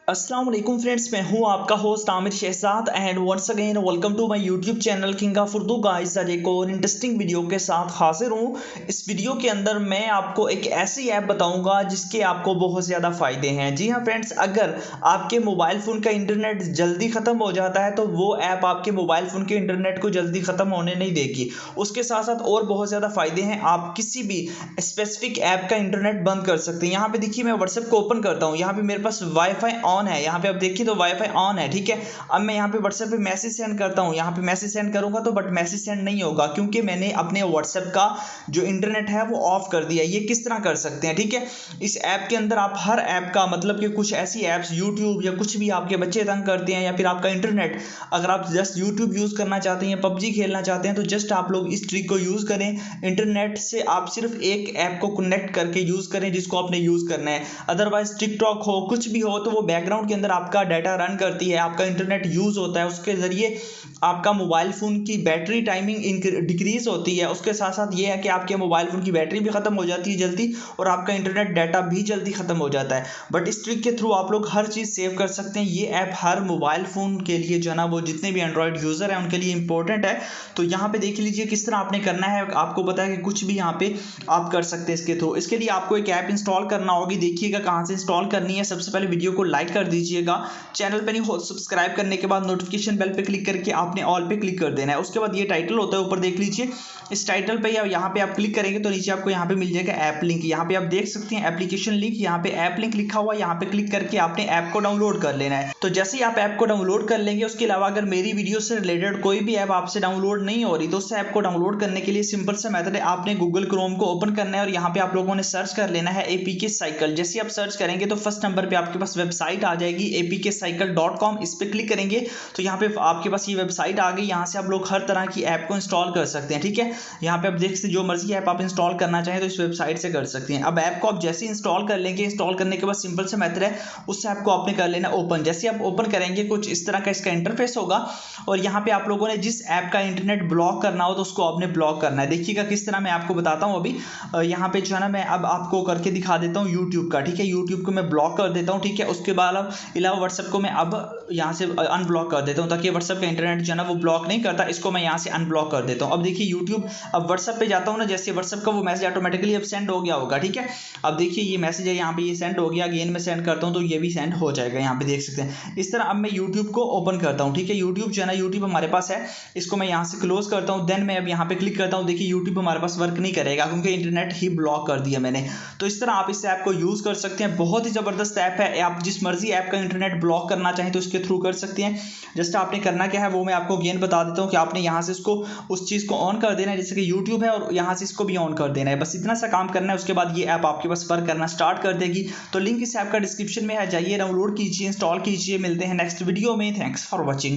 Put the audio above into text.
अस्सलाम वालेकुम फ्रेंड्स, मैं हूं आपका host Aamir Shahzad and once again welcome to my YouTube channel king of Urdu guys. आज एक और इंटरेस्टिंग वीडियो के साथ हाजिर हूं। इस वीडियो के अंदर मैं आपको एक ऐसी ऐप बताऊंगा जिसके आपको बहुत ज़्यादा फ़ायदे हैं। जी हां फ्रेंड्स, अगर आपके मोबाइल फ़ोन का इंटरनेट जल्दी ख़त्म हो जाता है तो वो ऐप आपके मोबाइल फ़ोन के इंटरनेट को जल्दी ख़त्म होने नहीं देगी। उसके साथ साथ और बहुत ज़्यादा फ़ायदे हैं। आप किसी भी स्पेसिफिक ऐप का इंटरनेट बंद कर सकते हैं। यहाँ पे देखिए, मैं व्हाट्सएप को ओपन करता हूँ। यहाँ पे मेरे पास वाईफाई ऑन है। यहाँ पे आप देखिए तो वाईफाई ऑन है, ठीक है। अब मैं यहाँ पे व्हाट्सएप पे मैसेज सेंड करता हूँ। यहाँ पे मैसेज सेंड करूंगा तो बट मैसेज सेंड नहीं होगा क्योंकि मैंने अपने व्हाट्सएप का जो इंटरनेट है वो ऑफ कर दिया। ये किस तरह कर सकते हैं, ठीक है। इस ऐप के अंदर आप हर ऐप का मतलब कि कुछ ऐसी ऐप्स यूट्यूब या कुछ भी आपके बच्चे तंग करते हैं या फिर आपका इंटरनेट, अगर आप जस्ट यूट्यूब यूज करना चाहते हैं, पबजी खेलना चाहते हैं, तो जस्ट आप लोग इस ट्रिक को यूज करें। इंटरनेट से आप सिर्फ एक ऐप को कनेक्ट करके यूज करें जिसको आपने यूज करना है। अदरवाइज टिकटॉक हो कुछ भी हो तो वो बैकग्राउंड के अंदर आपका डाटा रन करती है, आपका इंटरनेट यूज होता है, उसके जरिए आपका मोबाइल फोन की बैटरी टाइमिंग डिक्रीज होती है। उसके साथ साथ ये है कि आपके मोबाइल फोन की बैटरी भी खत्म हो जाती है जल्दी और आपका इंटरनेट डाटा भी जल्दी खत्म हो जाता है। बट इस ट्रिक के थ्रू आप लोग हर चीज सेव कर सकते हैं। ये ऐप हर मोबाइल फोन के लिए जो है ना, वो जितने भी एंड्रॉइड यूजर है उनके लिए इंपॉर्टेंट है। तो यहाँ पे देख लीजिए किस तरह आपने करना है। आपको पता है कि कुछ भी यहाँ पे आप कर सकते हैं इसके थ्रू। इसके लिए आपको एक ऐप इंस्टॉल करना होगी। देखिएगा कहाँ से इंस्टॉल करनी है। सबसे पहले वीडियो को लाइक कर दीजिएगा। चैनल पे नहीं हो सब्सक्राइब करने के बाद नोटिफिकेशन बेल पे क्लिक करके आपने ऑल पे क्लिक कर देना है। उसके बाद ये टाइटल होता है, ऊपर देख लीजिए। इस टाइटल पे या यहाँ पे आप क्लिक करेंगे तो नीचे आपको यहाँ पे मिल जाएगा ऐप लिंक। यहाँ पे आप देख सकते हैं एप्लीकेशन लिंक, यहाँ पे ऐप लिंक लिखा हुआ है। यहाँ पे क्लिक करके आपने ऐप को डाउनलोड कर लेना है। तो जैसे ही आप ऐप को डाउनलोड कर लेंगे, उसके अलावा अगर मेरी वीडियो से रिलेटेड कोई भी ऐप आपसे डाउनलोड नहीं हो रही तो उस ऐप को डाउनलोड करने के लिए सिंपल सा मेथड है। आपने गूगल क्रोम को ओपन करना है और यहाँ पे आप लोगों ने सर्च कर लेना है एपीके साइकिल। जैसे आप सर्च करेंगे तो फर्स्ट नंबर पे आपके पास वेबसाइट आ जाएगी apkcycle.com। इस पे क्लिक करेंगे तो यहाँ पे आपके पास ये वेबसाइट आ गई। यहाँ से आप लोग हर तरह की ऐप को इंस्टॉल कर सकते हैं, ठीक है। यहाँ पे आप देख सकते जो मर्जी ऐप आप इंस्टॉल करना चाहें तो इस वेबसाइट से कर सकते हैं। अब ऐप को आप जैसे इंस्टॉल कर लेंगे, इंस्टॉल करने के बाद सिंपल से मेथड है, उस ऐप को आपने कर लेना ओपन। जैसे आप ओपन करेंगे कुछ इस तरह का इसका इंटरफेस होगा और यहाँ पे आप लोगों ने जिस ऐप का इंटरनेट ब्लॉक करना हो तो उसको आपने ब्लॉक करना है। देखिएगा किस तरह मैं आपको बताता हूँ। अभी यहाँ पे जो है ना, मैं अब आपको करके दिखा देता हूँ यूट्यूब का, ठीक है। यूट्यूब को मैं ब्लॉक कर देता हूँ, ठीक है। उसके बाद अलावा व्हाट्सएप को मैं अब यहाँ से अनब्लॉक कर देता हूँ ताकि व्हाट्सएप का इंटरनेट जो है ना वो ब्लॉक नहीं करता। इसको मैं यहाँ से अनब्लॉक कर देता हूँ। अब देखिए यूट्यूब, अब व्हाट्सएप पे जाता हूँ ना, जैसे व्हाट्सएप का वो मैसेज ऑटोमेटिकली अब सेंड हो गया होगा, ठीक है। अब देखिए ये मैसेज है यहाँ पे, ये सेंड हो गया। अगेन मैं सेंड करता हूँ तो ये भी सेंड हो जाएगा, यहाँ पे देख सकते हैं। इस तरह अब मैं यूट्यूब को ओपन करता हूँ, ठीक है। यूट्यूब जो है ना, यूट्यूब हमारे पास है, इसको मैं यहाँ से क्लोज करता हूँ। देन मैं अब यहाँ पे क्लिक करता हूँ। देखिए यूट्यूब हमारे पास वर्क नहीं करेगा क्योंकि इंटरनेट ही ब्लॉक कर दिया मैंने। तो इस तरह आप इस ऐप को यूज कर सकते हैं। बहुत ही जबरदस्त ऐप है। आप जिस मर्जी ऐप का इंटरनेट ब्लॉक करना चाहें तो इसके थ्रू कर सकते हैं। जस्ट आपने करना क्या है वो मैं आपको अगेन बता देता हूँ कि आपने यहाँ से इसको उस चीज को ऑन कर देना है, जैसे कि यूट्यूब है, और यहाँ से इसको भी ऑन कर देना है। बस इतना सा काम करना है। उसके बाद ये ऐप आपके पास वर्क करना स्टार्ट कर देगी। तो लिंक इस ऐप का डिस्क्रिप्शन में है, जाइए डाउनलोड कीजिए, इंस्टॉल कीजिए। मिलते हैं नेक्स्ट वीडियो में। Thanks for watching.